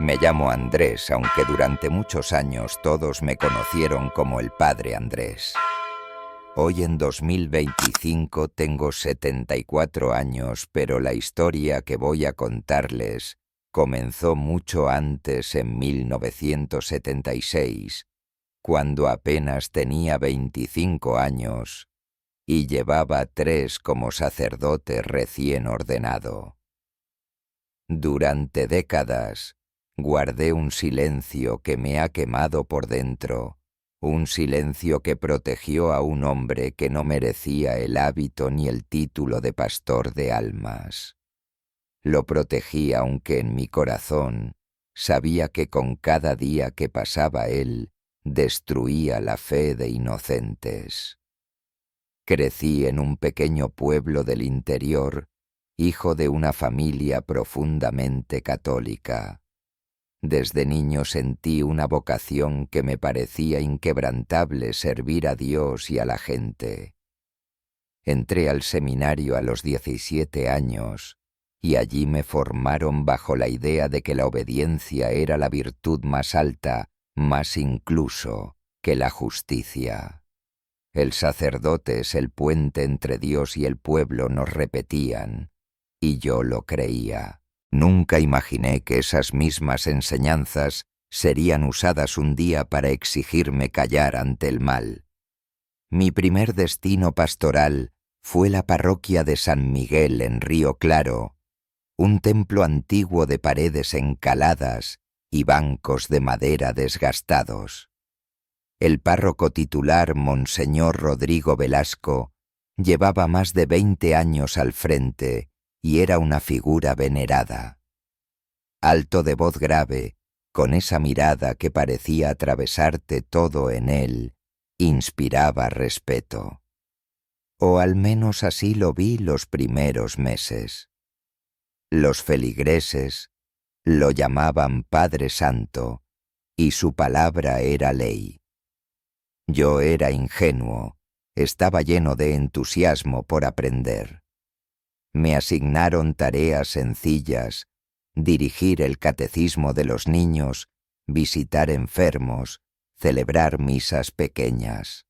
Me llamo Andrés, aunque durante muchos años todos me conocieron como el Padre Andrés. Hoy en 2025 tengo 74 años, pero la historia que voy a contarles comenzó mucho antes, en 1976, cuando apenas tenía 25 años y llevaba 3 como sacerdote recién ordenado. Durante décadas guardé un silencio que me ha quemado por dentro, un silencio que protegió a un hombre que no merecía el hábito ni el título de pastor de almas. Lo protegí aunque en mi corazón sabía que con cada día que pasaba él destruía la fe de inocentes. Crecí en un pequeño pueblo del interior, hijo de una familia profundamente católica. Desde niño sentí una vocación que me parecía inquebrantable: servir a Dios y a la gente. Entré al seminario a los 17 años y allí me formaron bajo la idea de que la obediencia era la virtud más alta, más incluso que la justicia. El sacerdote es el puente entre Dios y el pueblo, nos repetían, y yo lo creía. Nunca imaginé que esas mismas enseñanzas serían usadas un día para exigirme callar ante el mal. Mi primer destino pastoral fue la parroquia de San Miguel en Río Claro, un templo antiguo de paredes encaladas y bancos de madera desgastados. El párroco titular, Monseñor Rodrigo Velasco, llevaba más de 20 años al frente y era una figura venerada. Alto de voz grave, con esa mirada que parecía atravesarte todo en él, inspiraba respeto. O al menos así lo vi los primeros meses. Los feligreses lo llamaban Padre Santo y su palabra era ley. Yo era ingenuo, estaba lleno de entusiasmo por aprender. Me asignaron tareas sencillas: dirigir el catecismo de los niños, visitar enfermos, celebrar misas pequeñas.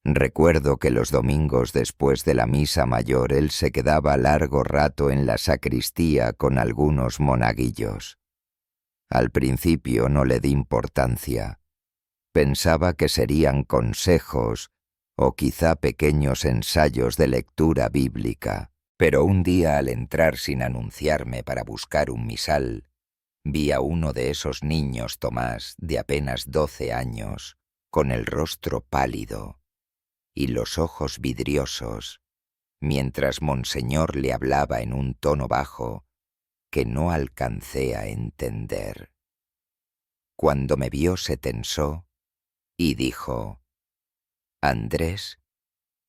Recuerdo que los domingos después de la misa mayor él se quedaba largo rato en la sacristía con algunos monaguillos. Al principio no le di importancia. Pensaba que serían consejos o quizá pequeños ensayos de lectura bíblica. Pero un día, al entrar sin anunciarme para buscar un misal, vi a uno de esos niños, Tomás, de apenas 12 años, con el rostro pálido y los ojos vidriosos, mientras Monseñor le hablaba en un tono bajo que no alcancé a entender. Cuando me vio se tensó y dijo: «Andrés,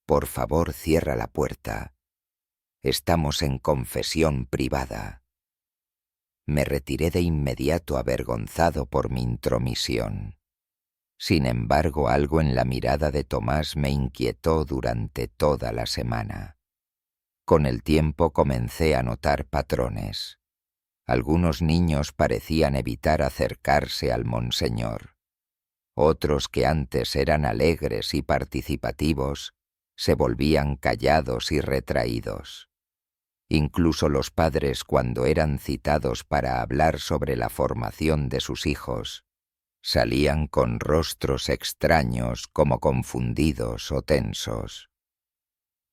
por favor cierra la puerta. Estamos en confesión privada». Me retiré de inmediato, avergonzado por mi intromisión. Sin embargo, algo en la mirada de Tomás me inquietó durante toda la semana. Con el tiempo comencé a notar patrones. Algunos niños parecían evitar acercarse al monseñor. Otros, que antes eran alegres y participativos, se volvían callados y retraídos. Incluso los padres, cuando eran citados para hablar sobre la formación de sus hijos, salían con rostros extraños, como confundidos o tensos.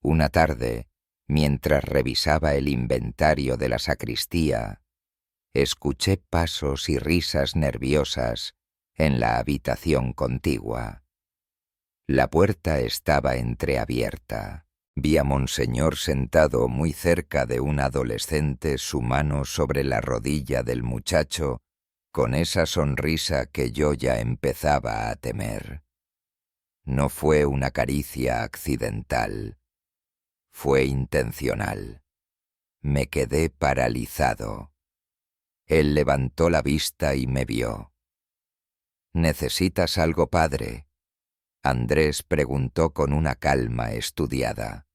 Una tarde, mientras revisaba el inventario de la sacristía, escuché pasos y risas nerviosas en la habitación contigua. La puerta estaba entreabierta. Vi a Monseñor sentado muy cerca de un adolescente, su mano sobre la rodilla del muchacho, con esa sonrisa que yo ya empezaba a temer. No fue una caricia accidental, fue intencional. Me quedé paralizado. Él levantó la vista y me vio. «¿Necesitas algo, padre?», Andrés preguntó con una calma estudiada.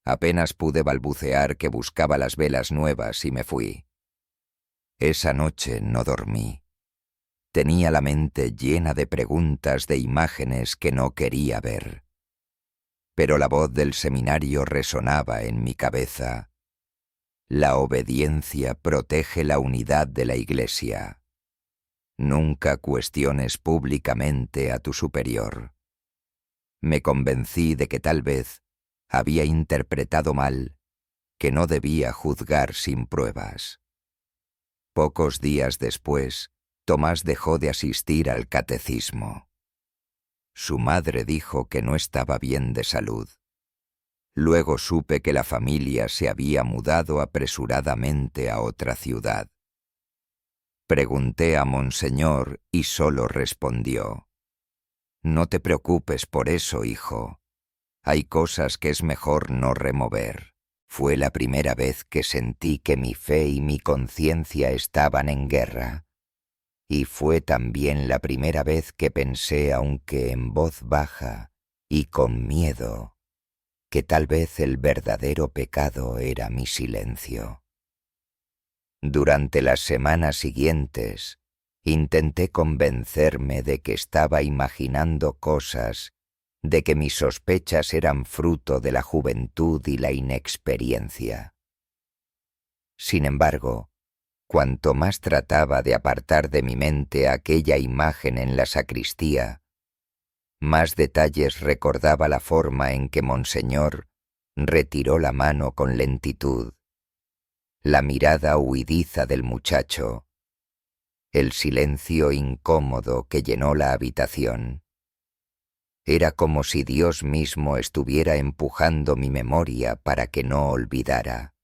Apenas pude balbucear que buscaba las velas nuevas y me fui. Esa noche no dormí. Tenía la mente llena de preguntas, de imágenes que no quería ver. Pero la voz del seminario resonaba en mi cabeza. La obediencia protege la unidad de la Iglesia. Nunca cuestiones públicamente a tu superior. Me convencí de que tal vez había interpretado mal, que no debía juzgar sin pruebas. Pocos días después, Tomás dejó de asistir al catecismo. Su madre dijo que no estaba bien de salud. Luego supe que la familia se había mudado apresuradamente a otra ciudad. Pregunté a Monseñor y solo respondió: «No te preocupes por eso, hijo. Hay cosas que es mejor no remover». Fue la primera vez que sentí que mi fe y mi conciencia estaban en guerra. Y fue también la primera vez que pensé, aunque en voz baja y con miedo, que tal vez el verdadero pecado era mi silencio. Durante las semanas siguientes, intenté convencerme de que estaba imaginando cosas, de que mis sospechas eran fruto de la juventud y la inexperiencia. Sin embargo, cuanto más trataba de apartar de mi mente aquella imagen en la sacristía, más detalles recordaba la forma en que Monseñor retiró la mano con lentitud, la mirada huidiza del muchacho, el silencio incómodo que llenó la habitación. Era como si Dios mismo estuviera empujando mi memoria para que no olvidara.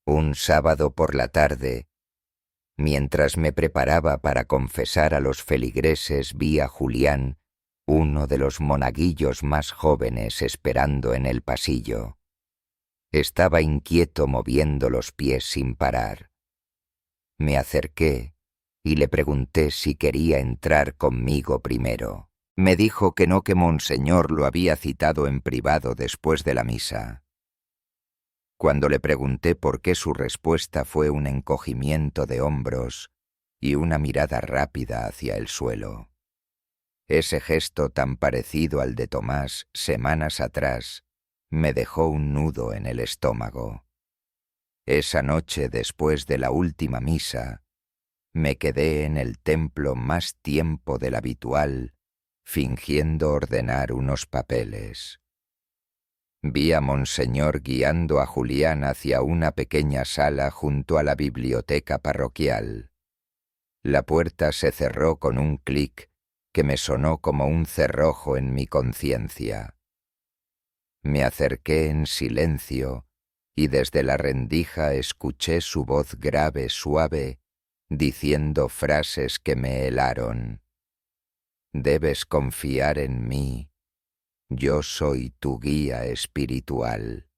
Un sábado por la tarde, mientras me preparaba para confesar a los feligreses, vi a Julián, uno de los monaguillos más jóvenes, esperando en el pasillo. Estaba inquieto moviendo los pies sin parar. Me acerqué y le pregunté si quería entrar conmigo primero. Me dijo que no, que Monseñor lo había citado en privado después de la misa. Cuando le pregunté por qué, su respuesta fue un encogimiento de hombros y una mirada rápida hacia el suelo. Ese gesto tan parecido al de Tomás semanas atrás me dejó un nudo en el estómago. Esa noche, después de la última misa, me quedé en el templo más tiempo del habitual, fingiendo ordenar unos papeles. Vi a Monseñor guiando a Julián hacia una pequeña sala junto a la biblioteca parroquial. La puerta se cerró con un clic que me sonó como un cerrojo en mi conciencia. Me acerqué en silencio y desde la rendija escuché su voz grave, suave, diciendo frases que me helaron. «Debes confiar en mí. Yo soy tu guía espiritual.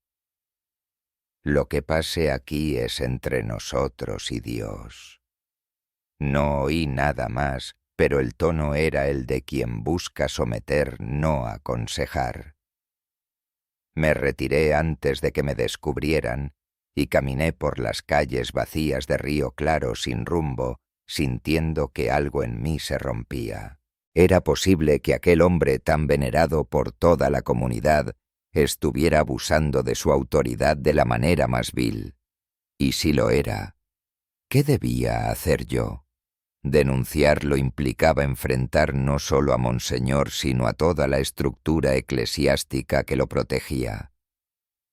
Lo que pase aquí es entre nosotros y Dios». No oí nada más, pero el tono era el de quien busca someter, no aconsejar. Me retiré antes de que me descubrieran y caminé por las calles vacías de Río Claro sin rumbo, sintiendo que algo en mí se rompía. Era posible que aquel hombre tan venerado por toda la comunidad estuviera abusando de su autoridad de la manera más vil. Y si lo era, ¿qué debía hacer yo? Denunciarlo implicaba enfrentar no solo a Monseñor, sino a toda la estructura eclesiástica que lo protegía.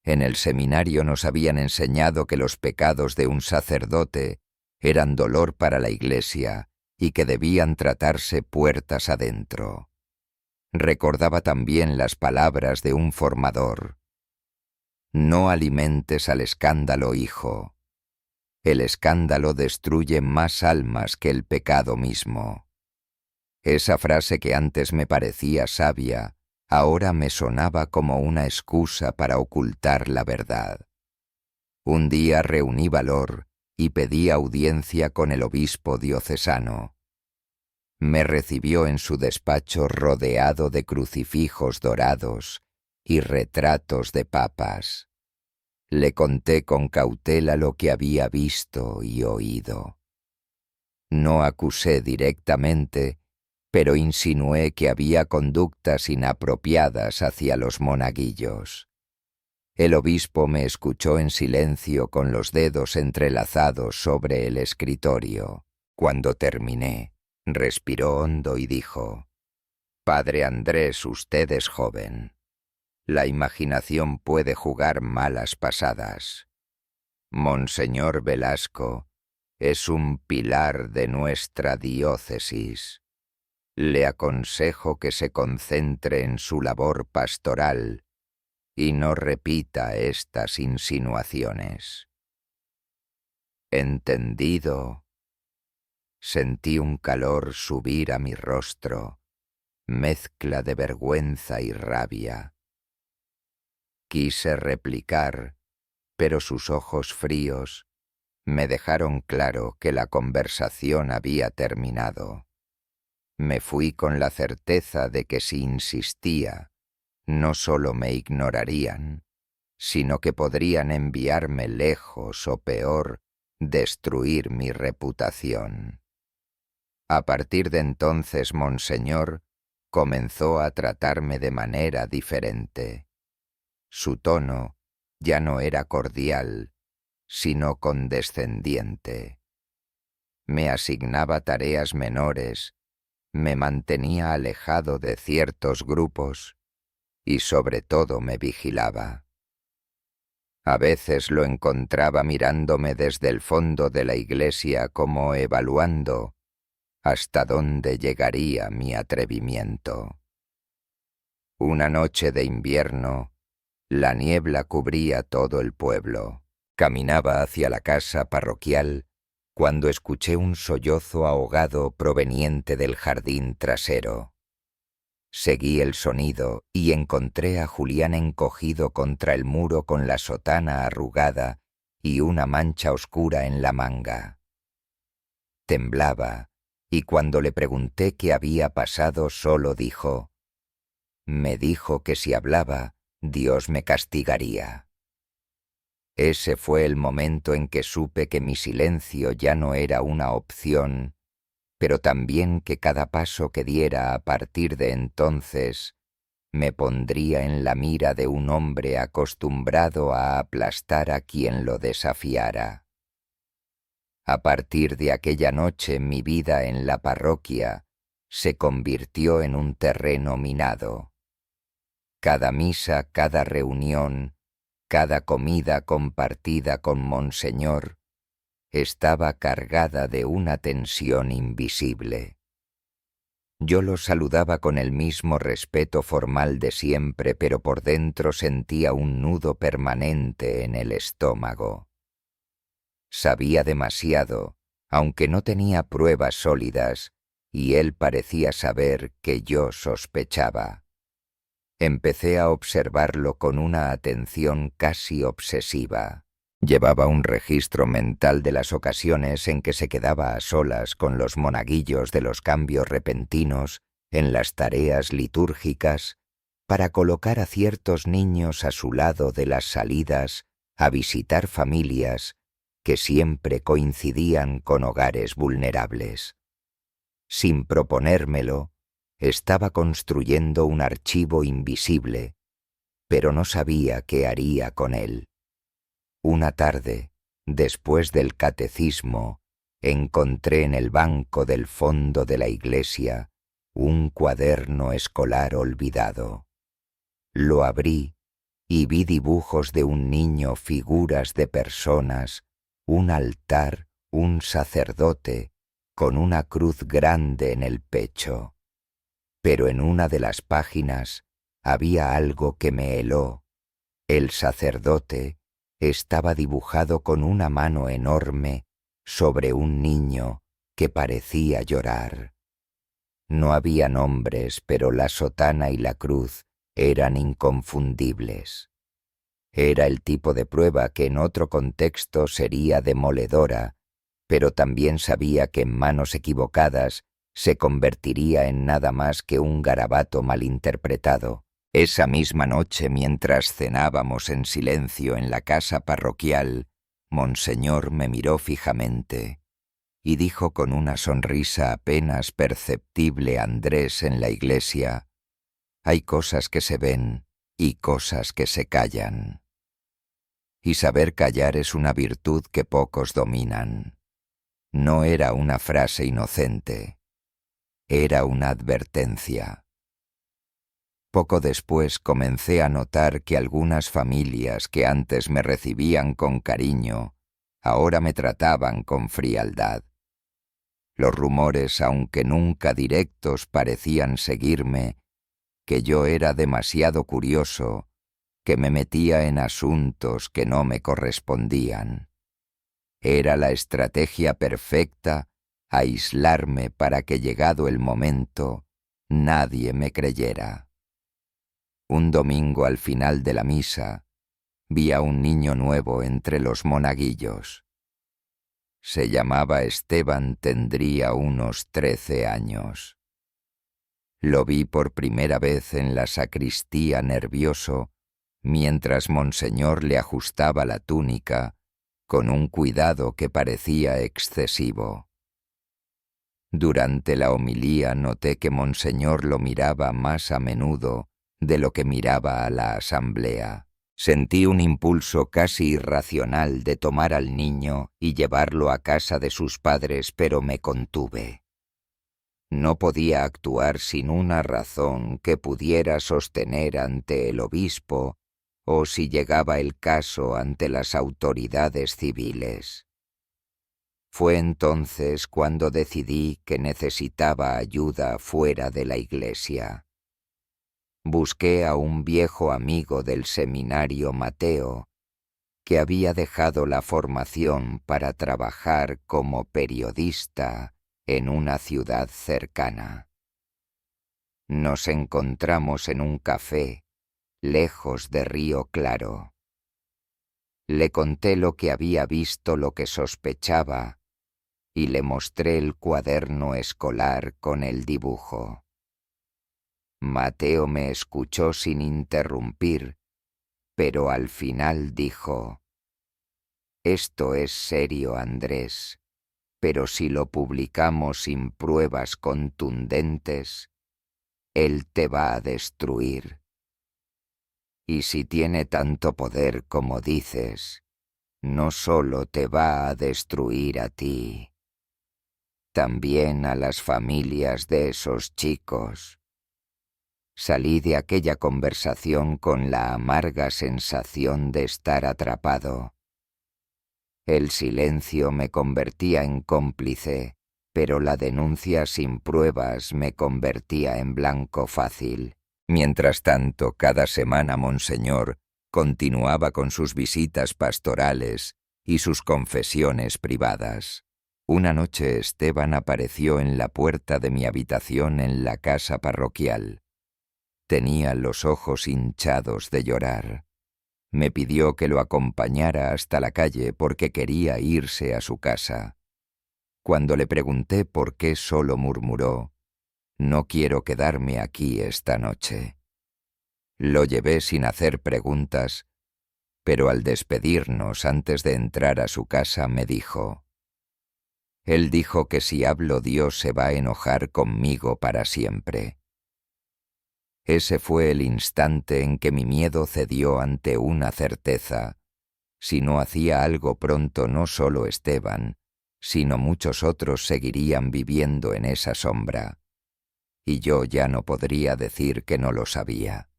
En el seminario nos habían enseñado que los pecados de un sacerdote eran dolor para la Iglesia y que debían tratarse puertas adentro. Recordaba también las palabras de un formador: «No alimentes al escándalo, hijo. El escándalo destruye más almas que el pecado mismo». Esa frase, que antes me parecía sabia, ahora me sonaba como una excusa para ocultar la verdad. Un día reuní valor y pedí audiencia con el obispo diocesano. Me recibió en su despacho rodeado de crucifijos dorados y retratos de papas. Le conté con cautela lo que había visto y oído. No acusé directamente, pero insinué que había conductas inapropiadas hacia los monaguillos. El obispo me escuchó en silencio con los dedos entrelazados sobre el escritorio. Cuando terminé, respiró hondo y dijo: «Padre Andrés, usted es joven. La imaginación puede jugar malas pasadas. Monseñor Velasco es un pilar de nuestra diócesis. Le aconsejo que se concentre en su labor pastoral y no repita estas insinuaciones». «Entendido». Sentí un calor subir a mi rostro, mezcla de vergüenza y rabia. Quise replicar, pero sus ojos fríos me dejaron claro que la conversación había terminado. Me fui con la certeza de que si insistía, no solo me ignorarían, sino que podrían enviarme lejos o peor, destruir mi reputación. A partir de entonces, Monseñor comenzó a tratarme de manera diferente. Su tono ya no era cordial, sino condescendiente. Me asignaba tareas menores, me mantenía alejado de ciertos grupos y sobre todo me vigilaba. A veces lo encontraba mirándome desde el fondo de la iglesia como evaluando hasta dónde llegaría mi atrevimiento. Una noche de invierno, la niebla cubría todo el pueblo. Caminaba hacia la casa parroquial cuando escuché un sollozo ahogado proveniente del jardín trasero. Seguí el sonido y encontré a Julián encogido contra el muro con la sotana arrugada y una mancha oscura en la manga. Temblaba, y cuando le pregunté qué había pasado solo dijo: «Me dijo que si hablaba, Dios me castigaría». Ese fue el momento en que supe que mi silencio ya no era una opción, pero también que cada paso que diera a partir de entonces me pondría en la mira de un hombre acostumbrado a aplastar a quien lo desafiara. A partir de aquella noche mi vida en la parroquia se convirtió en un terreno minado. Cada misa, cada reunión, cada comida compartida con Monseñor estaba cargada de una tensión invisible. Yo lo saludaba con el mismo respeto formal de siempre, pero por dentro sentía un nudo permanente en el estómago. Sabía demasiado, aunque no tenía pruebas sólidas, y él parecía saber que yo sospechaba. Empecé a observarlo con una atención casi obsesiva. Llevaba un registro mental de las ocasiones en que se quedaba a solas con los monaguillos de los cambios repentinos en las tareas litúrgicas para colocar a ciertos niños a su lado de las salidas a visitar familias que siempre coincidían con hogares vulnerables. Sin proponérmelo, estaba construyendo un archivo invisible, pero no sabía qué haría con él. Una tarde, después del catecismo, encontré en el banco del fondo de la iglesia un cuaderno escolar olvidado. Lo abrí y vi dibujos de un niño, figuras de personas, un altar, un sacerdote, con una cruz grande en el pecho. Pero en una de las páginas había algo que me heló. El sacerdote estaba dibujado con una mano enorme sobre un niño que parecía llorar. No había nombres, pero la sotana y la cruz eran inconfundibles. Era el tipo de prueba que en otro contexto sería demoledora, pero también sabía que en manos equivocadas se convertiría en nada más que un garabato malinterpretado, Esa misma noche, mientras cenábamos en silencio en la casa parroquial, Monseñor me miró fijamente y dijo con una sonrisa apenas perceptible a Andrés en la iglesia: «Hay cosas que se ven y cosas que se callan. Y saber callar es una virtud que pocos dominan». No era una frase inocente, era una advertencia. Poco después comencé a notar que algunas familias que antes me recibían con cariño, ahora me trataban con frialdad. Los rumores, aunque nunca directos, parecían seguirme, que yo era demasiado curioso, que me metía en asuntos que no me correspondían. Era la estrategia perfecta aislarme para que, llegado el momento, nadie me creyera. Un domingo, al final de la misa, vi a un niño nuevo entre los monaguillos. Se llamaba Esteban, tendría unos 13 años. Lo vi por primera vez en la sacristía nervioso, mientras Monseñor le ajustaba la túnica con un cuidado que parecía excesivo. Durante la homilía noté que Monseñor lo miraba más a menudo de lo que miraba a la asamblea. Sentí un impulso casi irracional de tomar al niño y llevarlo a casa de sus padres, pero me contuve. No podía actuar sin una razón que pudiera sostener ante el obispo o, si llegaba el caso, ante las autoridades civiles. Fue entonces cuando decidí que necesitaba ayuda fuera de la iglesia. Busqué a un viejo amigo del seminario, Mateo, que había dejado la formación para trabajar como periodista en una ciudad cercana. Nos encontramos en un café, lejos de Río Claro. Le conté lo que había visto, lo que sospechaba, y le mostré el cuaderno escolar con el dibujo. Mateo me escuchó sin interrumpir, pero al final dijo: «Esto es serio, Andrés, pero si lo publicamos sin pruebas contundentes, él te va a destruir. Y si tiene tanto poder como dices, no solo te va a destruir a ti, también a las familias de esos chicos». Salí de aquella conversación con la amarga sensación de estar atrapado. El silencio me convertía en cómplice, pero la denuncia sin pruebas me convertía en blanco fácil. Mientras tanto, cada semana Monseñor continuaba con sus visitas pastorales y sus confesiones privadas. Una noche Esteban apareció en la puerta de mi habitación en la casa parroquial. Tenía los ojos hinchados de llorar. Me pidió que lo acompañara hasta la calle porque quería irse a su casa. Cuando le pregunté por qué, solo murmuró: «No quiero quedarme aquí esta noche». Lo llevé sin hacer preguntas, pero al despedirnos antes de entrar a su casa me dijo: «Él dijo que si hablo, Dios se va a enojar conmigo para siempre». Ese fue el instante en que mi miedo cedió ante una certeza: si no hacía algo pronto, no solo Esteban, sino muchos otros seguirían viviendo en esa sombra, y yo ya no podría decir que no lo sabía.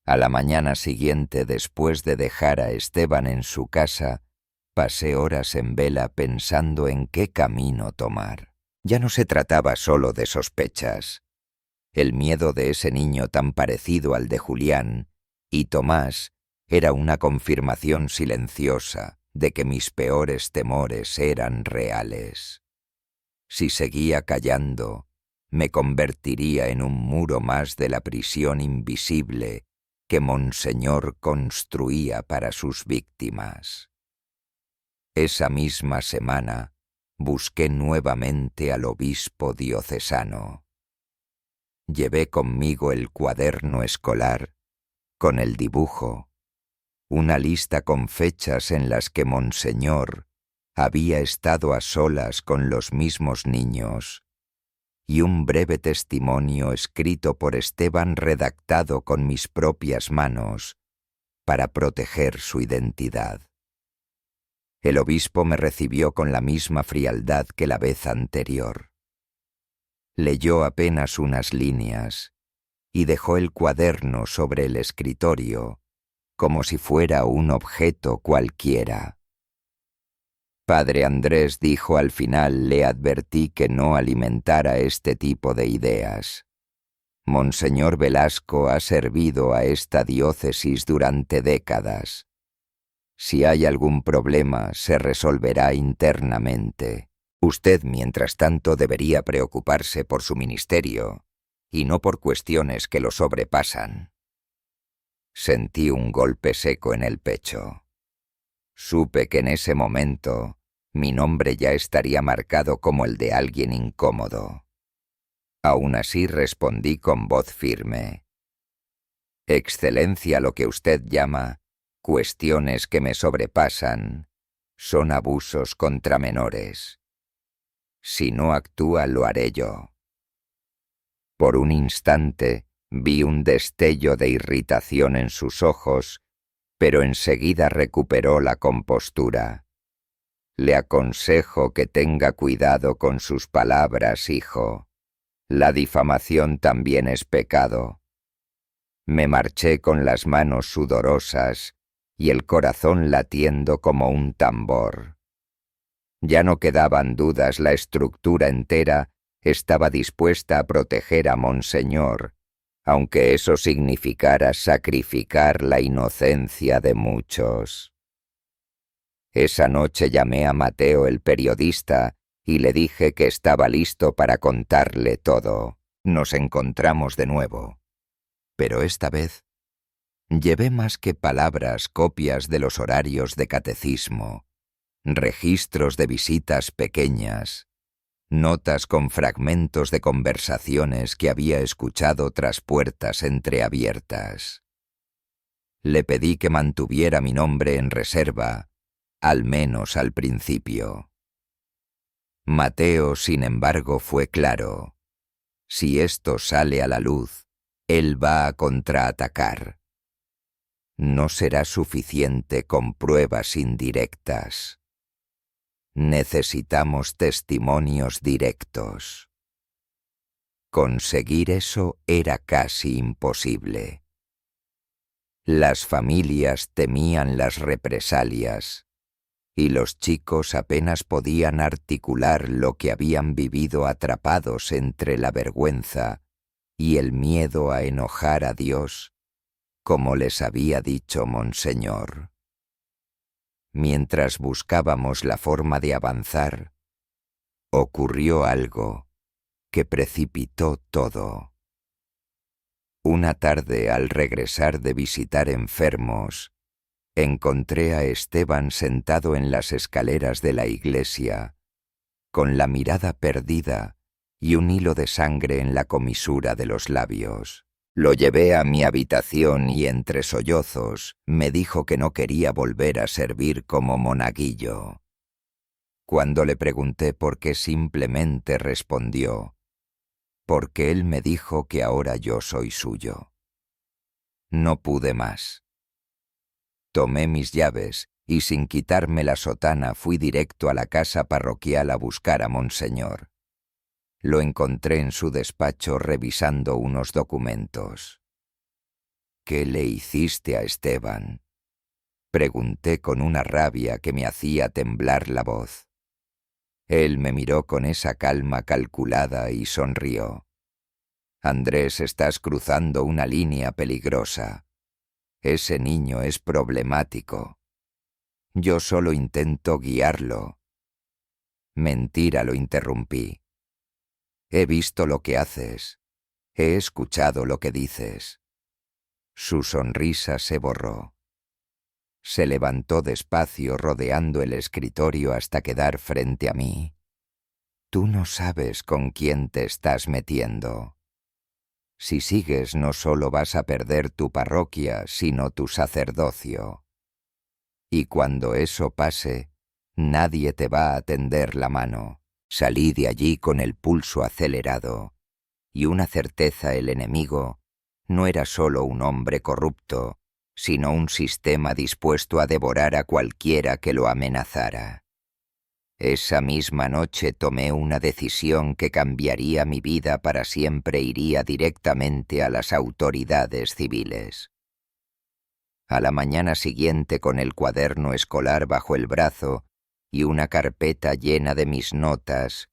A la mañana siguiente, después de dejar a Esteban en su casa, pasé horas en vela pensando en qué camino tomar. Ya no se trataba solo de sospechas. El miedo de ese niño tan parecido al de Julián y Tomás era una confirmación silenciosa de que mis peores temores eran reales. Si seguía callando, me convertiría en un muro más de la prisión invisible que Monseñor construía para sus víctimas. Esa misma semana busqué nuevamente al obispo diocesano. Llevé conmigo el cuaderno escolar, con el dibujo, una lista con fechas en las que Monseñor había estado a solas con los mismos niños, y un breve testimonio escrito por Esteban redactado con mis propias manos para proteger su identidad. El obispo me recibió con la misma frialdad que la vez anterior. Leyó apenas unas líneas y dejó el cuaderno sobre el escritorio como si fuera un objeto cualquiera. Padre Andrés dijo al final, le advertí que no alimentara este tipo de ideas. Monseñor Velasco ha servido a esta diócesis durante décadas. Si hay algún problema, se resolverá internamente. Usted, mientras tanto, debería preocuparse por su ministerio, y no por cuestiones que lo sobrepasan. Sentí un golpe seco en el pecho. Supe que en ese momento mi nombre ya estaría marcado como el de alguien incómodo. Aún así respondí con voz firme. Excelencia, lo que usted llama cuestiones que me sobrepasan son abusos contra menores. Si no actúa, lo haré yo. Por un instante vi un destello de irritación en sus ojos, pero enseguida recuperó la compostura. Le aconsejo que tenga cuidado con sus palabras, hijo. La difamación también es pecado. Me marché con las manos sudorosas y el corazón latiendo como un tambor. Ya no quedaban dudas, la estructura entera estaba dispuesta a proteger a Monseñor, aunque eso significara sacrificar la inocencia de muchos. Esa noche llamé a Mateo, el periodista, y le dije que estaba listo para contarle todo. Nos encontramos de nuevo. Pero esta vez llevé más que palabras, copias de los horarios de catecismo, registros de visitas pequeñas, notas con fragmentos de conversaciones que había escuchado tras puertas entreabiertas. Le pedí que mantuviera mi nombre en reserva, al menos al principio. Mateo, sin embargo, fue claro. Si esto sale a la luz, él va a contraatacar. No será suficiente con pruebas indirectas. Necesitamos testimonios directos. Conseguir eso era casi imposible. Las familias temían las represalias, y los chicos apenas podían articular lo que habían vivido atrapados entre la vergüenza y el miedo a enojar a Dios, como les había dicho Monseñor. Mientras buscábamos la forma de avanzar, ocurrió algo que precipitó todo. Una tarde, al regresar de visitar enfermos, encontré a Esteban sentado en las escaleras de la iglesia, con la mirada perdida y un hilo de sangre en la comisura de los labios. Lo llevé a mi habitación y entre sollozos me dijo que no quería volver a servir como monaguillo. Cuando le pregunté por qué, simplemente respondió: porque él me dijo que ahora yo soy suyo. No pude más. Tomé mis llaves y sin quitarme la sotana fui directo a la casa parroquial a buscar a Monseñor. Lo encontré en su despacho revisando unos documentos. ¿Qué le hiciste a Esteban?, pregunté con una rabia que me hacía temblar la voz. Él me miró con esa calma calculada y sonrió. Andrés, estás cruzando una línea peligrosa. Ese niño es problemático. Yo solo intento guiarlo. Mentira, lo interrumpí. He visto lo que haces. He escuchado lo que dices. Su sonrisa se borró. Se levantó despacio rodeando el escritorio hasta quedar frente a mí. Tú no sabes con quién te estás metiendo. Si sigues, no solo vas a perder tu parroquia, sino tu sacerdocio. Y cuando eso pase, nadie te va a tender la mano. Salí de allí con el pulso acelerado, y una certeza: el enemigo no era solo un hombre corrupto, sino un sistema dispuesto a devorar a cualquiera que lo amenazara. Esa misma noche tomé una decisión que cambiaría mi vida para siempre. Iría directamente a las autoridades civiles. A la mañana siguiente, con el cuaderno escolar bajo el brazo y una carpeta llena de mis notas,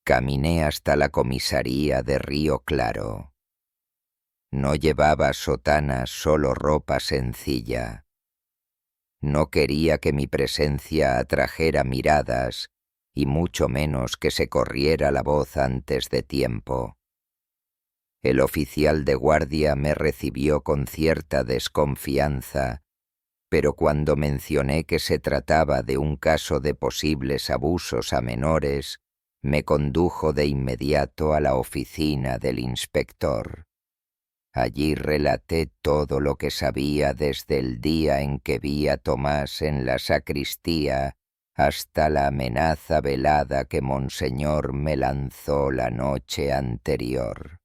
caminé hasta la comisaría de Río Claro. No llevaba sotana, solo ropa sencilla. No quería que mi presencia atrajera miradas, y mucho menos que se corriera la voz antes de tiempo. El oficial de guardia me recibió con cierta desconfianza, pero cuando mencioné que se trataba de un caso de posibles abusos a menores, me condujo de inmediato a la oficina del inspector. Allí relaté todo lo que sabía desde el día en que vi a Tomás en la sacristía hasta la amenaza velada que Monseñor me lanzó la noche anterior.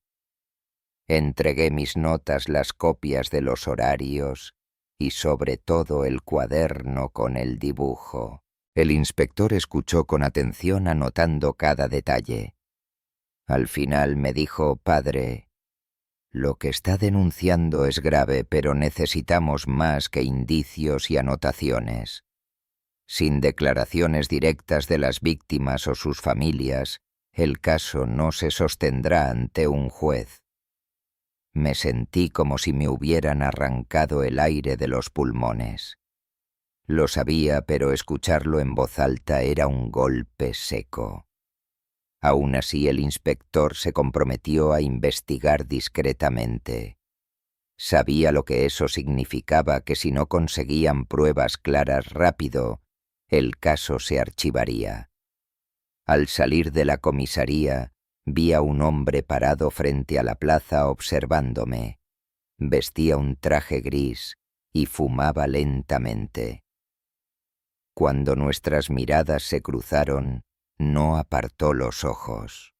Entregué mis notas, las copias de los horarios y sobre todo el cuaderno con el dibujo. El inspector escuchó con atención, anotando cada detalle. Al final me dijo: «Padre, lo que está denunciando es grave, pero necesitamos más que indicios y anotaciones. Sin declaraciones directas de las víctimas o sus familias, el caso no se sostendrá ante un juez». Me sentí como si me hubieran arrancado el aire de los pulmones. Lo sabía, pero escucharlo en voz alta era un golpe seco. Aún así, el inspector se comprometió a investigar discretamente. Sabía lo que eso significaba: que si no conseguían pruebas claras rápido, el caso se archivaría. Al salir de la comisaría, vi a un hombre parado frente a la plaza observándome. Vestía un traje gris y fumaba lentamente. Cuando nuestras miradas se cruzaron, no apartó los ojos.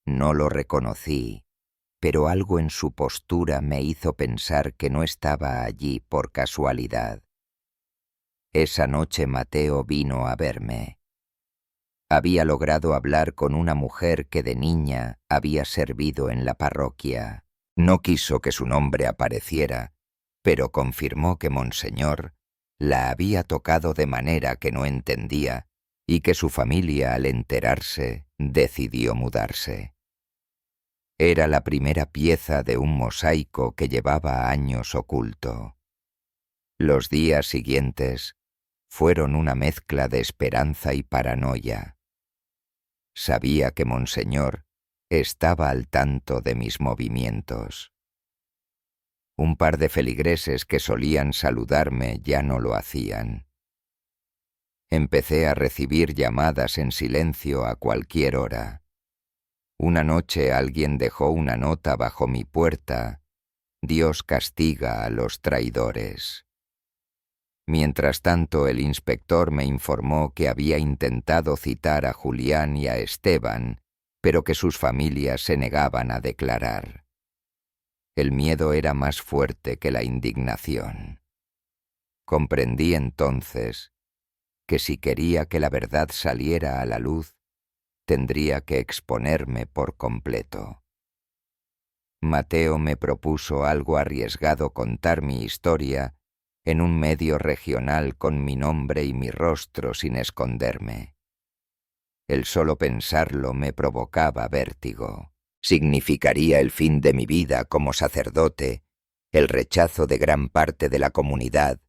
No lo reconocí, pero algo en su postura me hizo pensar que no estaba allí por casualidad. Esa noche Mateo vino a verme. Había logrado hablar con una mujer que de niña había servido en la parroquia. No quiso que su nombre apareciera, pero confirmó que Monseñor la había tocado de manera que no entendía y que su familia, al enterarse, decidió mudarse. Era la primera pieza de un mosaico que llevaba años oculto. Los días siguientes fueron una mezcla de esperanza y paranoia. Sabía que Monseñor estaba al tanto de mis movimientos. Un par de feligreses que solían saludarme ya no lo hacían. Empecé a recibir llamadas en silencio a cualquier hora. Una noche alguien dejó una nota bajo mi puerta: «Dios castiga a los traidores». Mientras tanto, el inspector me informó que había intentado citar a Julián y a Esteban, pero que sus familias se negaban a declarar. El miedo era más fuerte que la indignación. Comprendí entonces que si quería que la verdad saliera a la luz, tendría que exponerme por completo. Mateo me propuso algo arriesgado: contar mi historia en un medio regional con mi nombre y mi rostro sin esconderme. El solo pensarlo me provocaba vértigo. Significaría el fin de mi vida como sacerdote, el rechazo de gran parte de la comunidad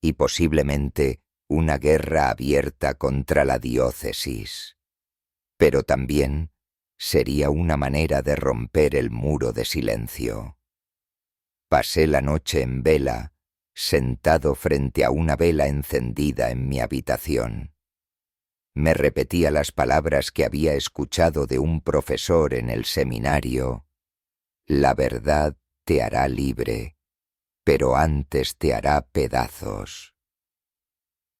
y posiblemente una guerra abierta contra la diócesis. Pero también sería una manera de romper el muro de silencio. Pasé la noche en vela, sentado frente a una vela encendida en mi habitación. Me repetía las palabras que había escuchado de un profesor en el seminario: La verdad te hará libre, pero antes te hará pedazos.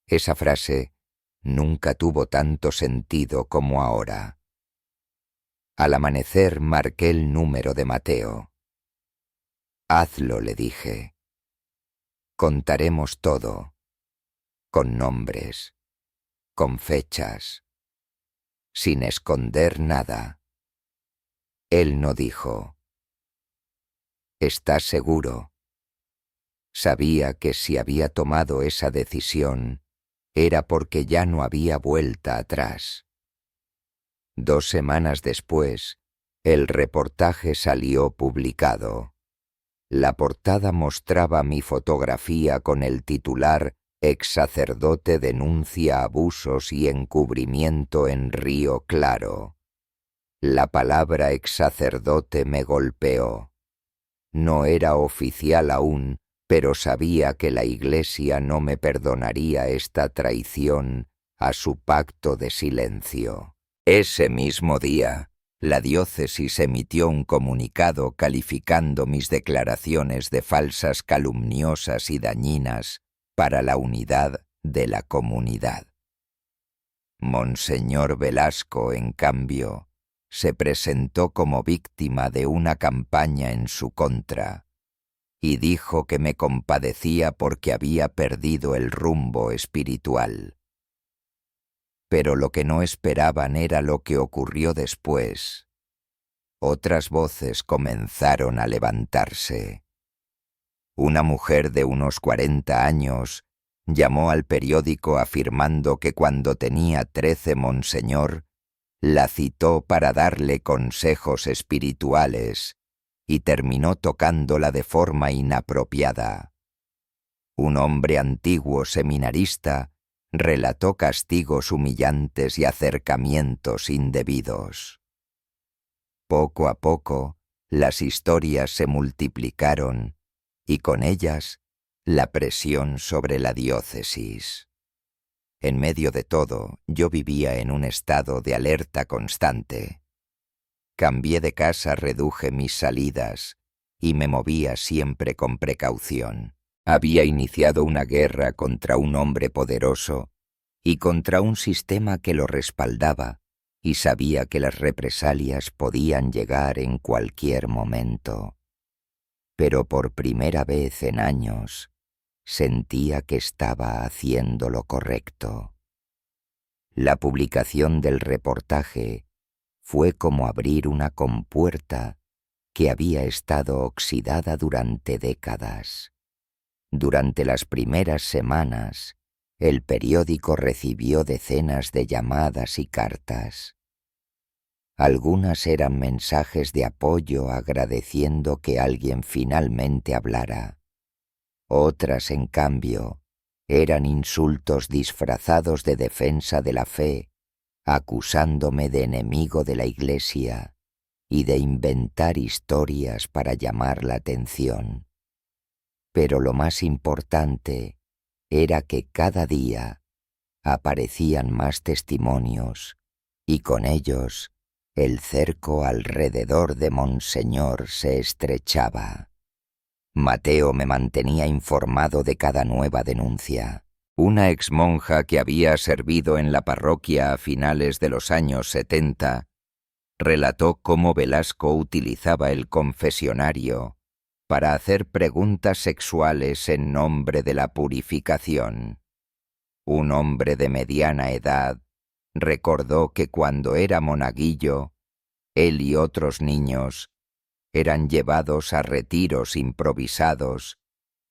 Esa frase nunca tuvo tanto sentido como ahora. Al amanecer marqué el número de Mateo. Hazlo, le dije. Contaremos todo, con nombres, con fechas, sin esconder nada. Él no dijo. ¿Estás seguro? Sabía que si había tomado esa decisión, era porque ya no había vuelta atrás. 2 semanas después, el reportaje salió publicado. La portada mostraba mi fotografía con el titular «Ex sacerdote denuncia abusos y encubrimiento en Río Claro». La palabra ex sacerdote me golpeó. No era oficial aún, pero sabía que la Iglesia no me perdonaría esta traición a su pacto de silencio. Ese mismo día, la diócesis emitió un comunicado calificando mis declaraciones de falsas, calumniosas y dañinas para la unidad de la comunidad. Monseñor Velasco, en cambio, se presentó como víctima de una campaña en su contra y dijo que me compadecía porque había perdido el rumbo espiritual. Pero lo que no esperaban era lo que ocurrió después. Otras voces comenzaron a levantarse. Una mujer de unos 40 años llamó al periódico afirmando que cuando tenía 13 Monseñor la citó para darle consejos espirituales y terminó tocándola de forma inapropiada. Un hombre antiguo seminarista relató castigos humillantes y acercamientos indebidos. Poco a poco, las historias se multiplicaron y con ellas la presión sobre la diócesis. En medio de todo, yo vivía en un estado de alerta constante. Cambié de casa, reduje mis salidas y me movía siempre con precaución. Había iniciado una guerra contra un hombre poderoso y contra un sistema que lo respaldaba, y sabía que las represalias podían llegar en cualquier momento. Pero por primera vez en años, sentía que estaba haciendo lo correcto. La publicación del reportaje fue como abrir una compuerta que había estado oxidada durante décadas. Durante las primeras semanas, el periódico recibió decenas de llamadas y cartas. Algunas eran mensajes de apoyo agradeciendo que alguien finalmente hablara. Otras, en cambio, eran insultos disfrazados de defensa de la fe, acusándome de enemigo de la Iglesia y de inventar historias para llamar la atención. Pero lo más importante era que cada día aparecían más testimonios y con ellos el cerco alrededor de Monseñor se estrechaba. Mateo me mantenía informado de cada nueva denuncia. Una exmonja que había servido en la parroquia a finales de los años 70 relató cómo Velasco utilizaba el confesionario para hacer preguntas sexuales en nombre de la purificación. Un hombre de mediana edad recordó que cuando era monaguillo, él y otros niños eran llevados a retiros improvisados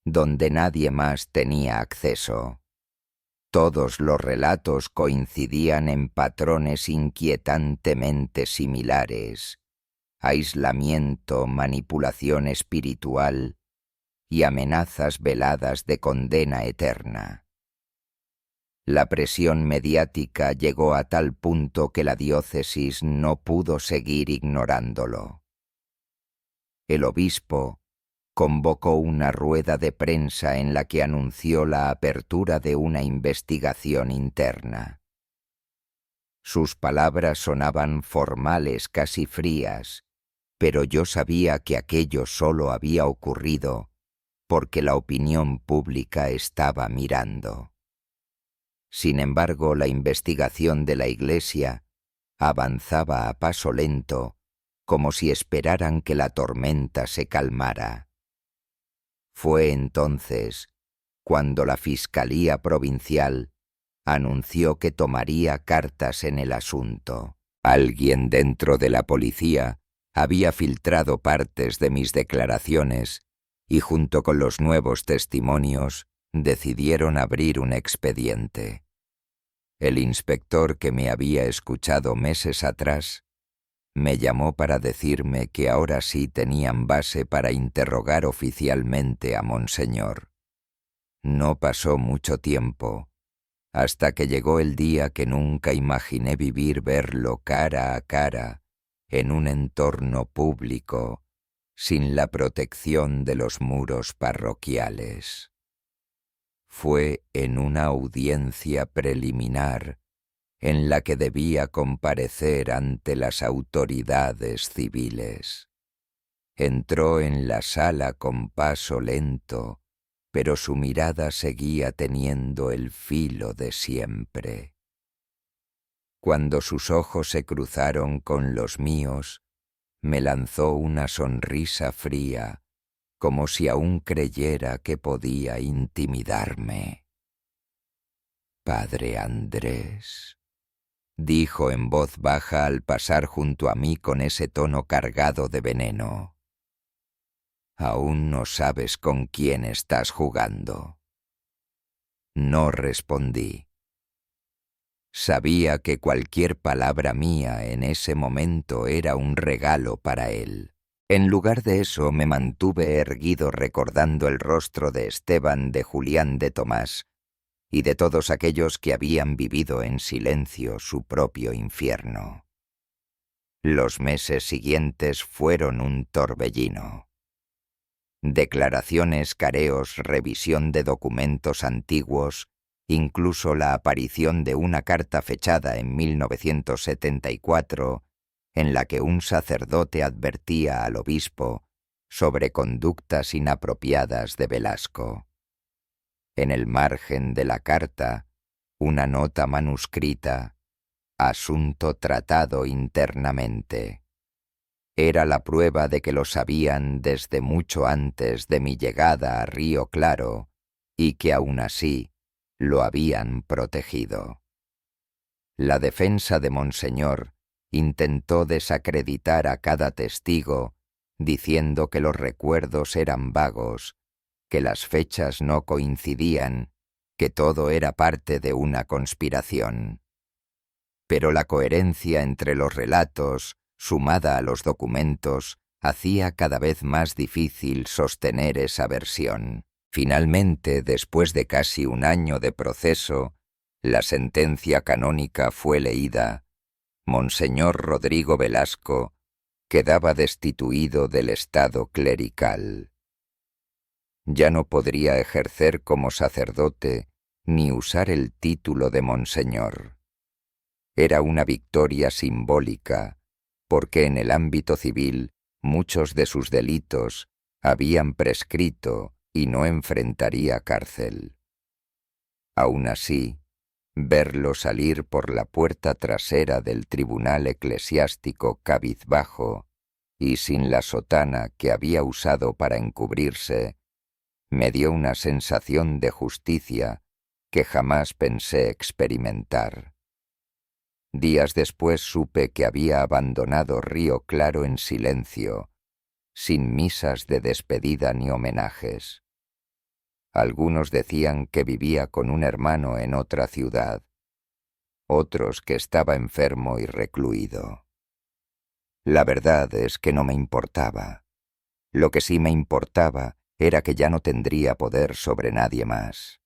donde nadie más tenía acceso. Todos los relatos coincidían en patrones inquietantemente similares: aislamiento, manipulación espiritual y amenazas veladas de condena eterna. La presión mediática llegó a tal punto que la diócesis no pudo seguir ignorándolo. El obispo convocó una rueda de prensa en la que anunció la apertura de una investigación interna. Sus palabras sonaban formales, casi frías, pero yo sabía que aquello solo había ocurrido porque la opinión pública estaba mirando. Sin embargo, la investigación de la Iglesia avanzaba a paso lento, como si esperaran que la tormenta se calmara. Fue entonces cuando la Fiscalía Provincial anunció que tomaría cartas en el asunto. Alguien dentro de la policía había filtrado partes de mis declaraciones y junto con los nuevos testimonios decidieron abrir un expediente. El inspector que me había escuchado meses atrás me llamó para decirme que ahora sí tenían base para interrogar oficialmente a Monseñor. No pasó mucho tiempo hasta que llegó el día que nunca imaginé verlo cara a cara en un entorno público sin la protección de los muros parroquiales. Fue en una audiencia preliminar en la que debía comparecer ante las autoridades civiles. Entró en la sala con paso lento, pero su mirada seguía teniendo el filo de siempre. Cuando sus ojos se cruzaron con los míos, me lanzó una sonrisa fría, como si aún creyera que podía intimidarme. «Padre Andrés», dijo en voz baja al pasar junto a mí con ese tono cargado de veneno, «aún no sabes con quién estás jugando». No respondí. Sabía que cualquier palabra mía en ese momento era un regalo para él. En lugar de eso me mantuve erguido recordando el rostro de Esteban, de Julián, de Tomás y de todos aquellos que habían vivido en silencio su propio infierno. Los meses siguientes fueron un torbellino. Declaraciones, careos, revisión de documentos antiguos, incluso la aparición de una carta fechada en 1974 en la que un sacerdote advertía al obispo sobre conductas inapropiadas de Velasco. En el margen de la carta, una nota manuscrita, asunto tratado internamente. Era la prueba de que lo sabían desde mucho antes de mi llegada a Río Claro y que aún así lo habían protegido. La defensa de Monseñor intentó desacreditar a cada testigo diciendo que los recuerdos eran vagos, que las fechas no coincidían, que todo era parte de una conspiración. Pero la coherencia entre los relatos, sumada a los documentos, hacía cada vez más difícil sostener esa versión. Finalmente, después de casi un año de proceso, la sentencia canónica fue leída. Monseñor Rodrigo Velasco quedaba destituido del estado clerical. Ya no podría ejercer como sacerdote ni usar el título de monseñor. Era una victoria simbólica, porque en el ámbito civil muchos de sus delitos habían prescrito y no enfrentaría cárcel. Aún así, verlo salir por la puerta trasera del tribunal eclesiástico cabizbajo y sin la sotana que había usado para encubrirse, me dio una sensación de justicia que jamás pensé experimentar. Días después supe que había abandonado Río Claro en silencio, sin misas de despedida ni homenajes. Algunos decían que vivía con un hermano en otra ciudad, otros que estaba enfermo y recluido. La verdad es que no me importaba. Lo que sí me importaba era que ya no tendría poder sobre nadie más.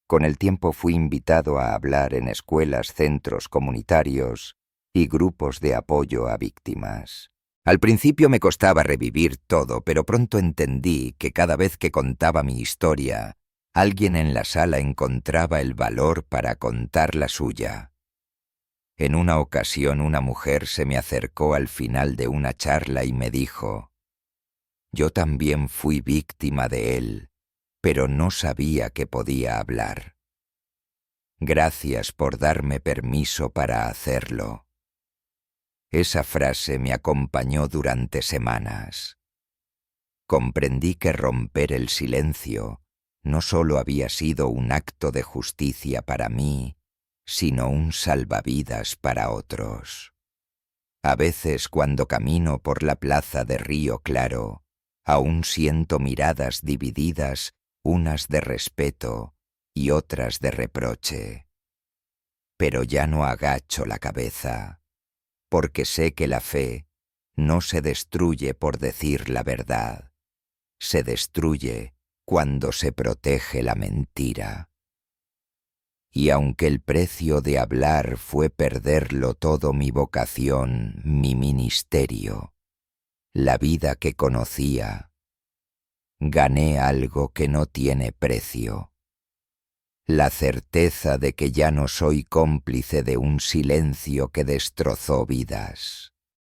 Con el tiempo fui invitado a hablar en escuelas, centros comunitarios y grupos de apoyo a víctimas. Al principio me costaba revivir todo, pero pronto entendí que cada vez que contaba mi historia, alguien en la sala encontraba el valor para contar la suya. En una ocasión una mujer se me acercó al final de una charla y me dijo: «Yo también fui víctima de él, pero no sabía que podía hablar. Gracias por darme permiso para hacerlo». Esa frase me acompañó durante semanas. Comprendí que romper el silencio no solo había sido un acto de justicia para mí, sino un salvavidas para otros. A veces cuando camino por la plaza de Río Claro, aún siento miradas divididas, unas de respeto y otras de reproche. Pero ya no agacho la cabeza, porque sé que la fe no se destruye por decir la verdad, se destruye cuando se protege la mentira. Y aunque el precio de hablar fue perderlo todo, mi vocación, mi ministerio, la vida que conocía, gané algo que no tiene precio: la certeza de que ya no soy cómplice de un silencio que destrozó vidas.